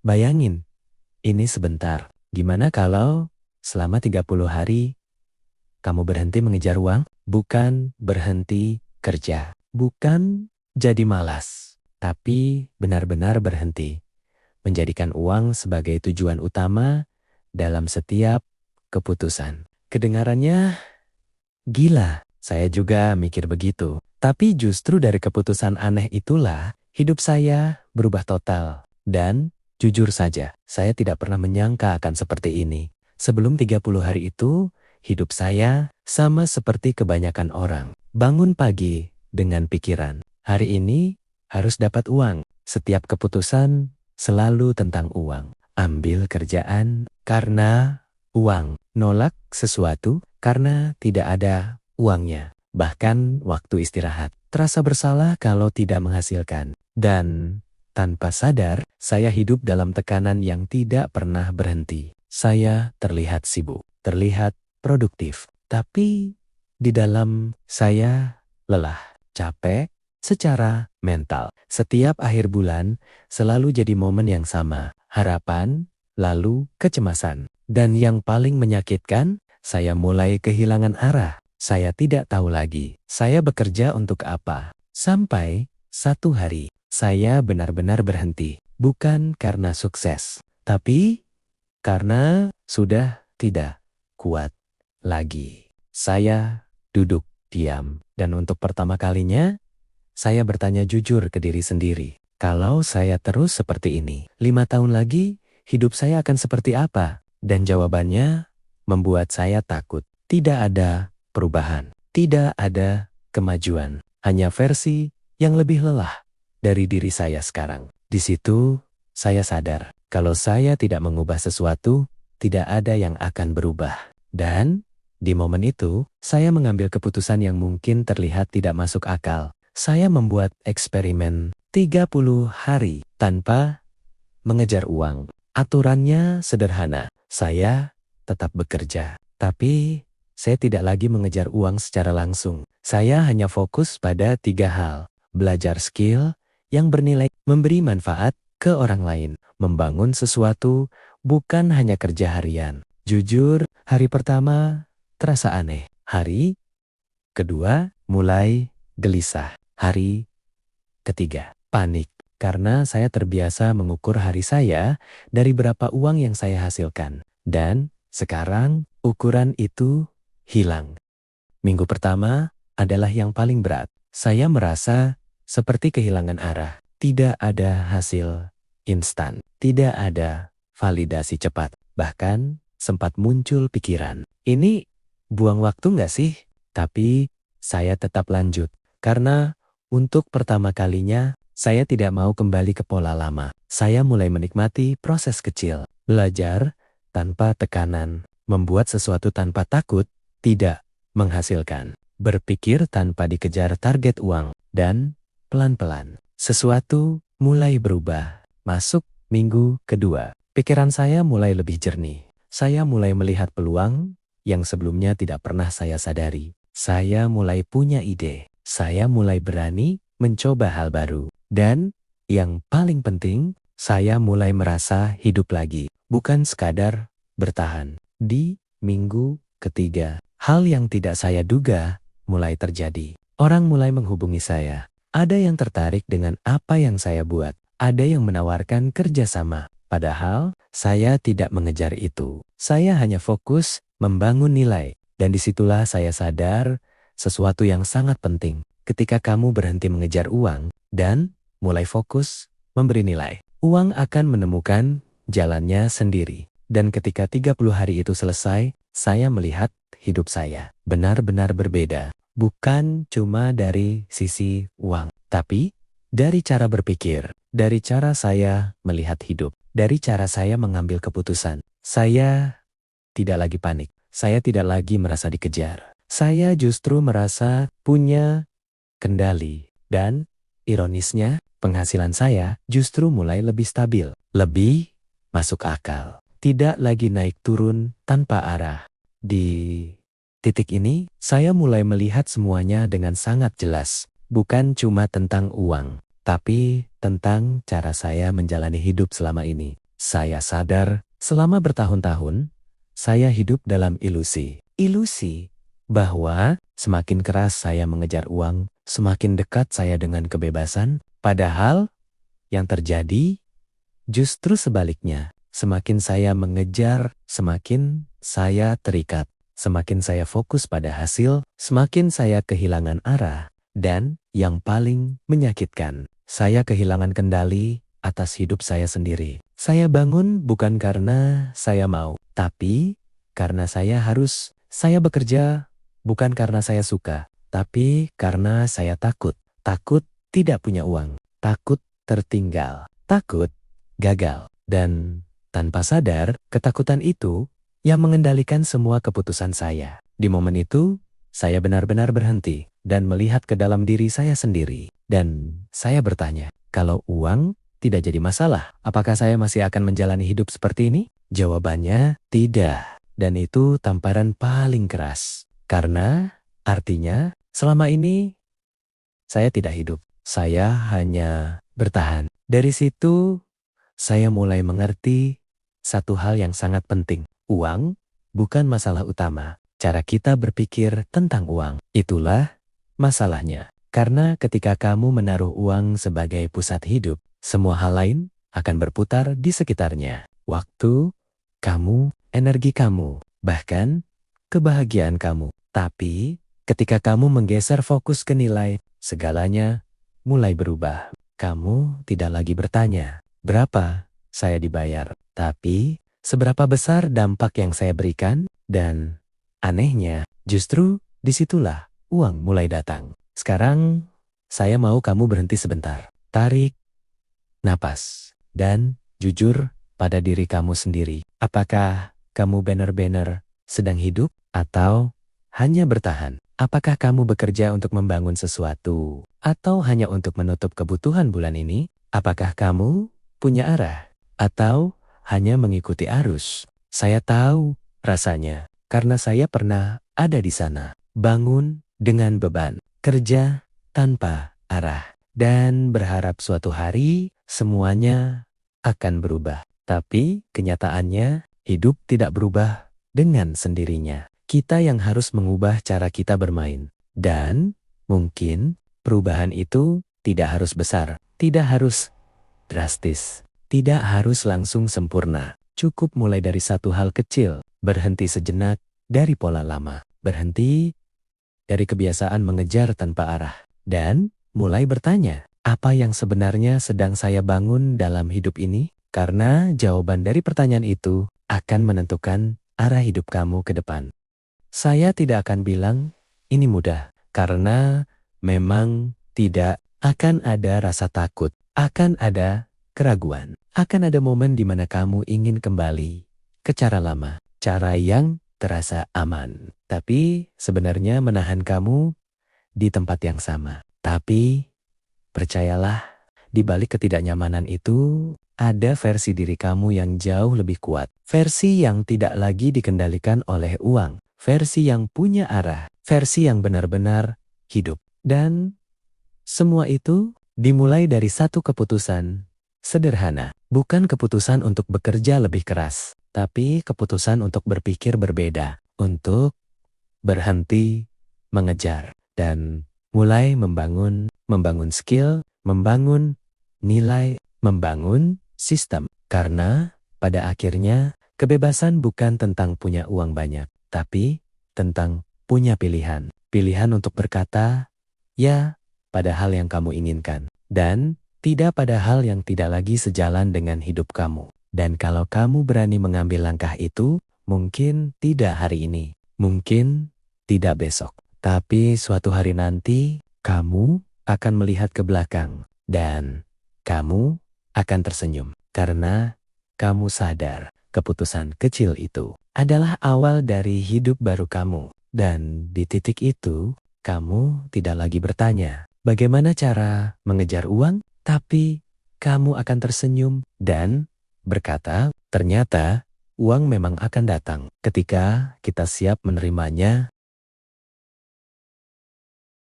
Bayangin, ini sebentar. Gimana kalau selama 30 hari kamu berhenti mengejar uang? Bukan berhenti kerja. Bukan jadi malas. Tapi benar-benar berhenti. Menjadikan uang sebagai tujuan utama dalam setiap keputusan. Kedengarannya gila, saya juga mikir begitu. Tapi justru dari keputusan aneh itulah, hidup saya berubah total. Dan, jujur saja, saya tidak pernah menyangka akan seperti ini. Sebelum 30 hari itu, hidup saya sama seperti kebanyakan orang. Bangun pagi dengan pikiran, hari ini harus dapat uang. Setiap keputusan selalu tentang uang. Ambil kerjaan karena uang. Nolak sesuatu karena tidak ada uangnya. Bahkan waktu istirahat. Terasa bersalah kalau tidak menghasilkan. Dan tanpa sadar, saya hidup dalam tekanan yang tidak pernah berhenti. Saya terlihat sibuk, terlihat produktif. Tapi di dalam saya lelah, capek secara mental. Setiap akhir bulan selalu jadi momen yang sama. Harapan, lalu kecemasan. Dan yang paling menyakitkan, saya mulai kehilangan arah. Saya tidak tahu lagi, saya bekerja untuk apa. Sampai satu hari, saya benar-benar berhenti. Bukan karena sukses, tapi karena sudah tidak kuat lagi. Saya duduk diam. Dan untuk pertama kalinya, saya bertanya jujur ke diri sendiri. Kalau saya terus seperti ini, 5 tahun lagi, hidup saya akan seperti apa? Dan jawabannya membuat saya takut. Tidak ada perubahan. Tidak ada kemajuan. Hanya versi yang lebih lelah dari diri saya sekarang. Di situ, saya sadar. Kalau saya tidak mengubah sesuatu, tidak ada yang akan berubah. Dan, di momen itu, saya mengambil keputusan yang mungkin terlihat tidak masuk akal. Saya membuat eksperimen 30 hari tanpa mengejar uang. Aturannya sederhana. Saya tetap bekerja. Tapi, saya tidak lagi mengejar uang secara langsung. Saya hanya fokus pada 3 hal. Belajar skill yang bernilai, memberi manfaat ke orang lain, membangun sesuatu, bukan hanya kerja harian. Jujur, hari pertama terasa aneh. Hari kedua mulai gelisah. Hari ketiga panik. Karena saya terbiasa mengukur hari saya dari berapa uang yang saya hasilkan. Dan sekarang ukuran itu hilang. Minggu pertama adalah yang paling berat. Saya merasa seperti kehilangan arah. Tidak ada hasil instan. Tidak ada validasi cepat. Bahkan sempat muncul pikiran, ini buang waktu nggak sih? Tapi saya tetap lanjut. Karena untuk pertama kalinya, saya tidak mau kembali ke pola lama. Saya mulai menikmati proses kecil. Belajar tanpa tekanan. Membuat sesuatu tanpa takut. Tidak menghasilkan. Berpikir tanpa dikejar target uang. Dan pelan-pelan, sesuatu mulai berubah. Masuk minggu kedua. Pikiran saya mulai lebih jernih. Saya mulai melihat peluang yang sebelumnya tidak pernah saya sadari. Saya mulai punya ide. Saya mulai berani mencoba hal baru. Dan yang paling penting, saya mulai merasa hidup lagi. Bukan sekadar bertahan. Di minggu ketiga, hal yang tidak saya duga mulai terjadi. Orang mulai menghubungi saya. Ada yang tertarik dengan apa yang saya buat. Ada yang menawarkan kerjasama. Padahal saya tidak mengejar itu. Saya hanya fokus membangun nilai. Dan disitulah saya sadar sesuatu yang sangat penting. Ketika kamu berhenti mengejar uang dan mulai fokus memberi nilai, uang akan menemukan jalannya sendiri. Dan ketika 30 hari itu selesai, saya melihat hidup saya benar-benar berbeda. Bukan cuma dari sisi uang, tapi dari cara berpikir, dari cara saya melihat hidup, dari cara saya mengambil keputusan. Saya tidak lagi panik, saya tidak lagi merasa dikejar. Saya justru merasa punya kendali. Dan ironisnya, penghasilan saya justru mulai lebih stabil, lebih masuk akal. Tidak lagi naik turun tanpa arah. Di titik ini, saya mulai melihat semuanya dengan sangat jelas. Bukan cuma tentang uang, tapi tentang cara saya menjalani hidup selama ini. Saya sadar selama bertahun-tahun, saya hidup dalam ilusi. Ilusi bahwa semakin keras saya mengejar uang, semakin dekat saya dengan kebebasan. Padahal yang terjadi justru sebaliknya. Semakin saya mengejar, semakin saya terikat. Semakin saya fokus pada hasil, semakin saya kehilangan arah. Dan yang paling menyakitkan, saya kehilangan kendali atas hidup saya sendiri. Saya bangun bukan karena saya mau, tapi karena saya harus. Saya bekerja bukan karena saya suka, tapi karena saya takut. Takut tidak punya uang, takut tertinggal, takut gagal. Dan tanpa sadar, ketakutan itu yang mengendalikan semua keputusan saya. Di momen itu, saya benar-benar berhenti dan melihat ke dalam diri saya sendiri. Dan saya bertanya, kalau uang tidak jadi masalah, apakah saya masih akan menjalani hidup seperti ini? Jawabannya tidak. Dan itu tamparan paling keras. Karena artinya selama ini saya tidak hidup. Saya hanya bertahan. Dari situ saya mulai mengerti satu hal yang sangat penting. Uang bukan masalah utama. Cara kita berpikir tentang uang, itulah masalahnya. Karena ketika kamu menaruh uang sebagai pusat hidup, semua hal lain akan berputar di sekitarnya. Waktu, kamu, energi kamu, bahkan kebahagiaan kamu. Tapi ketika kamu menggeser fokus ke nilai, segalanya mulai berubah. Kamu tidak lagi bertanya, berapa saya dibayar, tapi seberapa besar dampak yang saya berikan. Dan anehnya, justru disitulah uang mulai datang. Sekarang, saya mau kamu berhenti sebentar. Tarik napas dan jujur pada diri kamu sendiri. Apakah kamu benar-benar sedang hidup atau hanya bertahan? Apakah kamu bekerja untuk membangun sesuatu atau hanya untuk menutup kebutuhan bulan ini? Apakah kamu punya arah atau hanya mengikuti arus? Saya tahu rasanya karena saya pernah ada di sana. Bangun dengan beban, kerja tanpa arah, dan berharap suatu hari semuanya akan berubah. Tapi kenyataannya hidup tidak berubah dengan sendirinya. Kita yang harus mengubah cara kita bermain. Dan mungkin perubahan itu tidak harus besar, tidak harus drastis, tidak harus langsung sempurna. Cukup mulai dari satu hal kecil, berhenti sejenak dari pola lama, berhenti dari kebiasaan mengejar tanpa arah, dan mulai bertanya, apa yang sebenarnya sedang saya bangun dalam hidup ini? Karena jawaban dari pertanyaan itu akan menentukan arah hidup kamu ke depan. Saya tidak akan bilang ini mudah, karena memang tidak. Akan ada rasa takut, akan ada keraguan, akan ada momen di mana kamu ingin kembali ke cara lama, cara yang terasa aman. Tapi sebenarnya menahan kamu di tempat yang sama. Tapi percayalah, di balik ketidaknyamanan itu ada versi diri kamu yang jauh lebih kuat. Versi yang tidak lagi dikendalikan oleh uang. Versi yang punya arah. Versi yang benar-benar hidup. Dan semua itu dimulai dari satu keputusan sederhana. Bukan keputusan untuk bekerja lebih keras, tapi keputusan untuk berpikir berbeda. Untuk berhenti mengejar dan mulai membangun skill, membangun nilai, membangun sistem. Karena pada akhirnya kebebasan bukan tentang punya uang banyak, tapi tentang punya pilihan. Pilihan untuk berkata ya pada hal yang kamu inginkan, dan tidak pada hal yang tidak lagi sejalan dengan hidup kamu. Dan kalau kamu berani mengambil langkah itu, mungkin tidak hari ini, mungkin tidak besok, tapi suatu hari nanti kamu akan melihat ke belakang dan kamu akan tersenyum karena kamu sadar keputusan kecil itu adalah awal dari hidup baru kamu. Dan di titik itu, kamu tidak lagi bertanya, bagaimana cara mengejar uang? Tapi kamu akan tersenyum dan berkata, ternyata uang memang akan datang ketika kita siap menerimanya